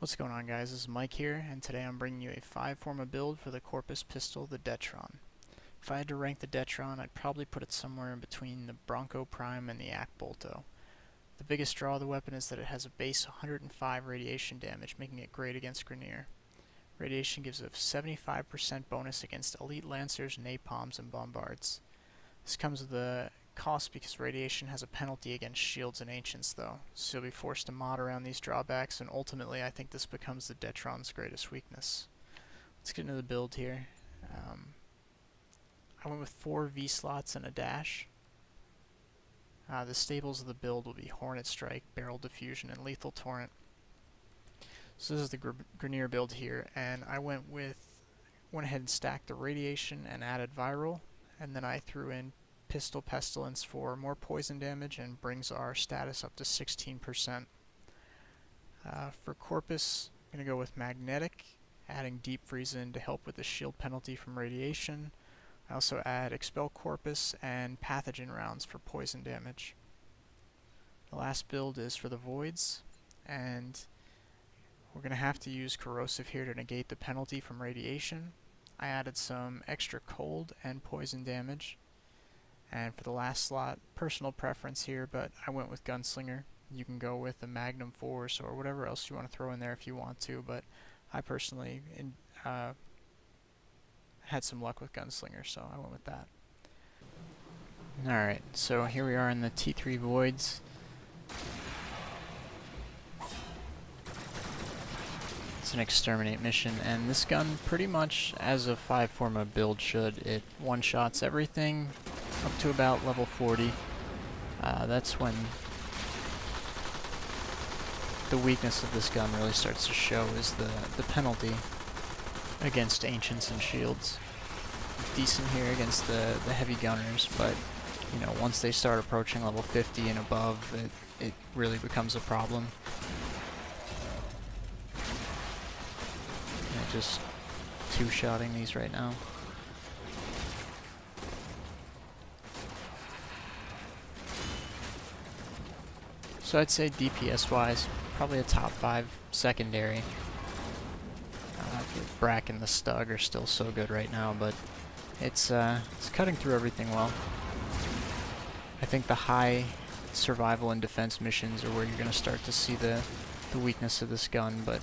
What's going on, guys? This is Mike here, and today I'm bringing you a 5 Forma build for the Corpus pistol, the Detron. If I had to rank the Detron, I'd probably put it somewhere in between the Bronco Prime and the Ak Bolto. The biggest draw of the weapon is that it has a base 105 radiation damage, making it great against Grineer. Radiation gives a 75% bonus against elite lancers, napalms, and bombards. This comes with a cost because radiation has a penalty against shields and ancients though, so you'll be forced to mod around these drawbacks, and ultimately I think this becomes the Detron's greatest weakness. Let's get into the build here. I went with 4 V-slots and a dash. The staples of the build will be Hornet Strike, Barrel Diffusion, and Lethal Torrent. So this is the Grineer build here, and I went ahead and stacked the radiation and added viral, and then I threw in Pistol Pestilence for more poison damage and brings our status up to 16%. For Corpus, I'm going to go with Magnetic, adding Deep Freeze in to help with the shield penalty from radiation. I also add Expel Corpus and Pathogen rounds for poison damage. The last build is for the Voids, and we're going to have to use Corrosive here to negate the penalty from radiation. I added some extra cold and poison damage. And for the last slot, personal preference here, but I went with Gunslinger. You can go with the Magnum Force or whatever else you want to throw in there if you want to, but I personally had some luck with Gunslinger, so I went with that. Alright, so here we are in the T3 Voids. It's an exterminate mission, and this gun pretty much, as a 5 Forma build should, it one-shots everything up to about level 40. That's when the weakness of this gun really starts to show, is the penalty against ancients and shields. Decent here against the heavy gunners, but you know, once they start approaching level 50 and above, it really becomes a problem. And just two-shotting these right now. So I'd say DPS-wise, probably a top 5 secondary. Brack and the Stug are still so good right now, but it's cutting through everything well. I think the high survival and defense missions are where you're going to start to see the weakness of this gun, but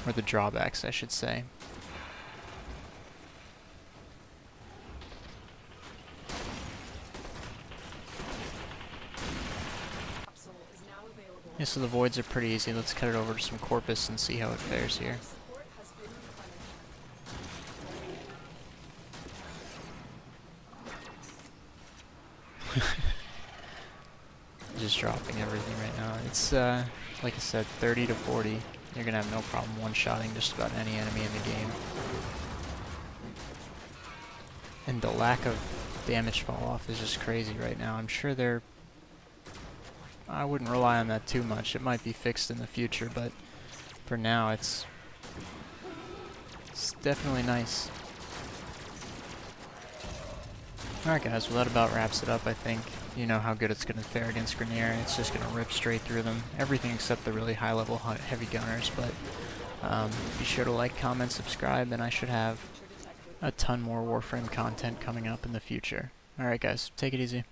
or the drawbacks, I should say. Yeah, so the Voids are pretty easy. Let's cut it over to some Corpus and see how it fares here. Just dropping everything right now. It's, like I said, 30 to 40. You're gonna have no problem one-shotting just about any enemy in the game. And the lack of damage fall-off is just crazy right now. I'm sure I wouldn't rely on that too much. It might be fixed in the future, but for now it's definitely nice. Alright guys, well that about wraps it up, I think. You know how good it's going to fare against Grineer. It's just going to rip straight through them. Everything except the really high level heavy gunners, but be sure to like, comment, subscribe, and I should have a ton more Warframe content coming up in the future. Alright guys, take it easy.